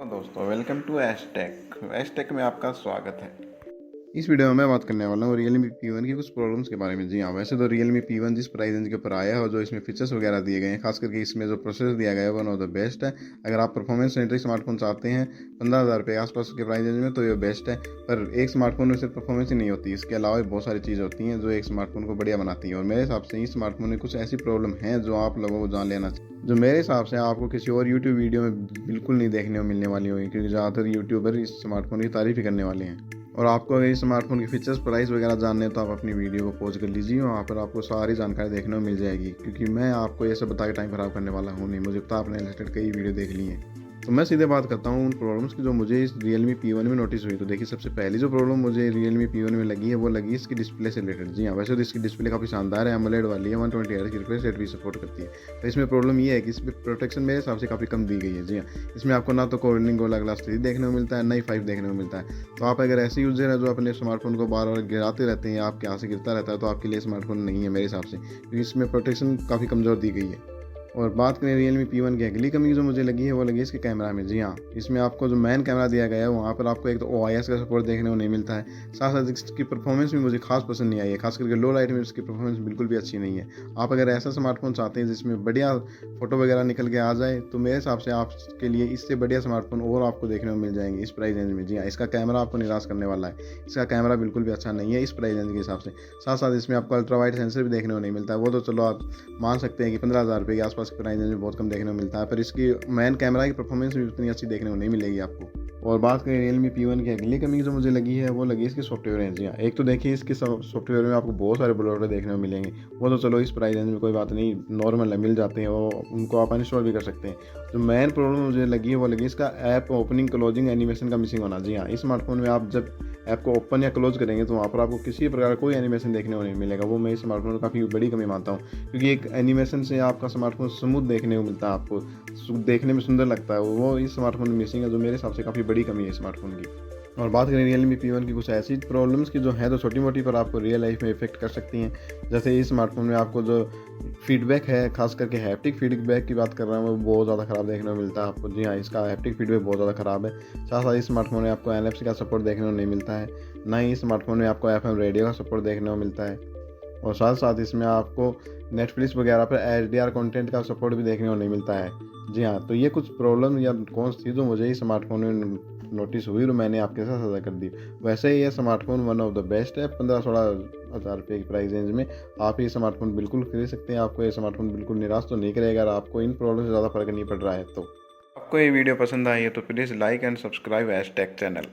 दोस्तों welcome to एशटेक में आपका स्वागत है। इस वीडियो में मैं बात करने वाला हूँ Realme P1 की कुछ प्रॉब्लम्स के बारे में। जी हाँ, वैसे तो Realme P1 जिस प्राइस रेंज के ऊपर आया है और जो इसमें फीचर्स वगैरह दिए गए हैं, खास करके इसमें जो प्रोसेसर दिया गया है वन ऑफ द बेस्ट है। अगर आप परफॉर्मेंस सेंट्रिक स्मार्टफोन चाहते हैं 15,000 रुपये के आसपास के प्राइस रेंज में, तो ये बेस्ट है। पर एक स्मार्टफोन में सिर्फ परफॉर्मेंस ही नहीं होती, इसके अलावा भी बहुत सारी चीज़ें होती हैं जो एक स्मार्टफोन को बढ़िया बनाती हैं। और मेरे हिसाब से इस स्मार्टफोन में कुछ ऐसी प्रॉब्लम है जो आप लोगों को जान लेना चाहिए, जो मेरे हिसाब से आपको किसी और यूट्यूब वीडियो में बिल्कुल नहीं देखने को मिलने वाली होगी, क्योंकि ज़्यादातर यूट्यूबर इस स्मार्टफोन की तारीफ ही करने वाले हैं। और आपको अगर इस स्मार्टफोन के फीचर्स प्राइस वगैरह जानने हैं तो आप अपनी वीडियो को पॉज कर लीजिए, वहाँ पर आपको सारी जानकारी देखने को मिल जाएगी। क्योंकि मैं आपको ये सब बता के टाइम खराब करने वाला हूँ नहीं, मुझे पता आपने रिलेटेड कई वीडियो देख ली हैं। तो मैं सीधे बात करता हूँ उन प्रॉब्लम्स की जो मुझे इस Realme P1 में नोटिस हुई। तो देखिए, सबसे पहली जो प्रॉब्लम मुझे Realme P1 में लगी है वो लगी इसकी डिस्प्ले से रिलेटेड। जी हाँ, वैसे तो इसकी डिस्प्ले काफ़ी शानदार है, एमोलेड वाली है, 120 हर्ट्ज की रिफ्रेश रेट भी सपोर्ट करती है। तो इसमें प्रॉब्लम ये है कि इसमें प्रोटेक्शन मेरे हिसाब से काफ़ी कम दी गई है। जी हाँ, इसमें आपको ना तो Corning Gorilla Glass 3 देखने को मिलता है, ना ही 5 देखने को मिलता है। तो आप अगर ऐसे यूजर है जो अपने स्मार्टफोन को बार बार गिराते रहते हैं, आपके यहाँ से गिरता रहता है, तो आपके लिए स्मार्टफोन नहीं है मेरे हिसाब से, क्योंकि इसमें प्रोटेक्शन काफ़ी कमज़ोर दी गई है। और बात करें Realme P1 की अगली कमी जो मुझे लगी है वो लगी इसके कैमरा में। जी हाँ, इसमें आपको जो मेन कैमरा दिया गया है वहाँ पर आपको एक तो OIS का सपोर्ट देखने को नहीं मिलता है, साथ साथ इसकी परफॉर्मेंस भी मुझे खास पसंद नहीं आई है। खास करके लो लाइट में इसकी परफॉर्मेंस बिल्कुल भी अच्छी नहीं है। आप अगर ऐसा स्मार्टफोन चाहते हैं जिसमें बढ़िया फोटो वगैरह निकल के आ जाए, तो मेरे हिसाब से आपके लिए इससे बढ़िया स्मार्टफोन और आपको देखने को मिल जाएंगे इस प्राइस रेंज में। जी हाँ, इसका कैमरा आपको निराश करने वाला है, इसका कैमरा बिल्कुल भी अच्छा नहीं है इस प्राइस रेंज के हिसाब से। साथ साथ इसमें आपको अल्ट्रा वाइड सेंसर भी देखने को नहीं मिलता है। वो तो चलो आप मान सकते हैं कि 15,000 रुपये के आसपास के प्राइस रेंज में बहुत देखने को मिलता है, पर इसकी मेन कैमरा की परफॉर्मेंस भी उतनी अच्छी देखने को नहीं मिलेगी आपको। और बात करें Realme P1 की अगली कमी जो मुझे लगी है वो लगी इसकी सॉफ्टवेयर रेंज। यहाँ एक तो देखिए, इसके सॉफ्टवेयर में आपको बहुत सारे ब्लोअर देखने को मिलेंगे। वो तो चलो इस प्राइस रेंज में कोई बात नहीं, नॉर्मल है, मिल जाते हैं, वो उनको आप अनइंस्टॉल भी कर सकते हैं। जो मेन प्रॉब्लम मुझे लगी है वो लगी इसका ऐप ओपनिंग क्लोजिंग एनिमेशन का मिसिंग होना। जी हाँ, इस स्मार्टफोन में आप जब ऐप को ओपन या क्लोज करेंगे तो वहाँ पर आपको किसी प्रकार कोई एनिमेशन देखने को नहीं मिलेगा। वो मैं इस स्मार्टफोन को काफ़ी बड़ी कमी मानता हूँ, क्योंकि एक एनिमेशन से आपका स्मार्टफोन स्मूथ देखने को मिलता है, आपको देखने में सुंदर लगता है, वो इस स्मार्टफोन में मिसिंग है, जो मेरे हिसाब से काफ़ी बड़ी कमी है स्मार्टफोन की। और बात करें Realme P1 की कुछ ऐसी प्रॉब्लम्स की जो है तो छोटी मोटी पर आपको रियल लाइफ में इफेक्ट कर सकती हैं। जैसे इस स्मार्टफोन में आपको जो फीडबैक है, खास करके हैप्टिक फीडबैक की बात कर रहा हूँ, वो बहुत ज़्यादा ख़राब देखने को मिलता है आपको। जी हाँ, इसका हैप्टिक फीडबैक बहुत ज़्यादा ख़राब है। साथ साथ इस स्मार्टफोन में आपको NFC का सपोर्ट देखने को नहीं मिलता है, ना ही इस स्मार्टफोन में आपको FM रेडियो का सपोर्ट देखने को मिलता है। और साथ साथ इसमें आपको नेटफ्लिक्स वगैरह पर HDR कंटेंट का सपोर्ट भी देखने को नहीं मिलता है। जी हाँ, तो ये कुछ प्रॉब्लम या कॉन्स थी जो मुझे इस स्मार्टफोन में नोटिस हुई और मैंने आपके साथ साझा कर दी। वैसे ही ये smartphone one of the best है। 15-16 हज़ार रुपये की प्राइस रेंज में आप ये स्मार्टफोन बिल्कुल खरीद सकते हैं। आपको ये स्मार्टफोन बिल्कुल निराश तो नहीं करेगा, अगर आपको इन प्रॉब्लम से ज़्यादा फर्क नहीं पड़ रहा है तो। आपको ये वीडियो पसंद आई है तो प्लीज़ लाइक एंड सब्सक्राइब एशटेक चैनल।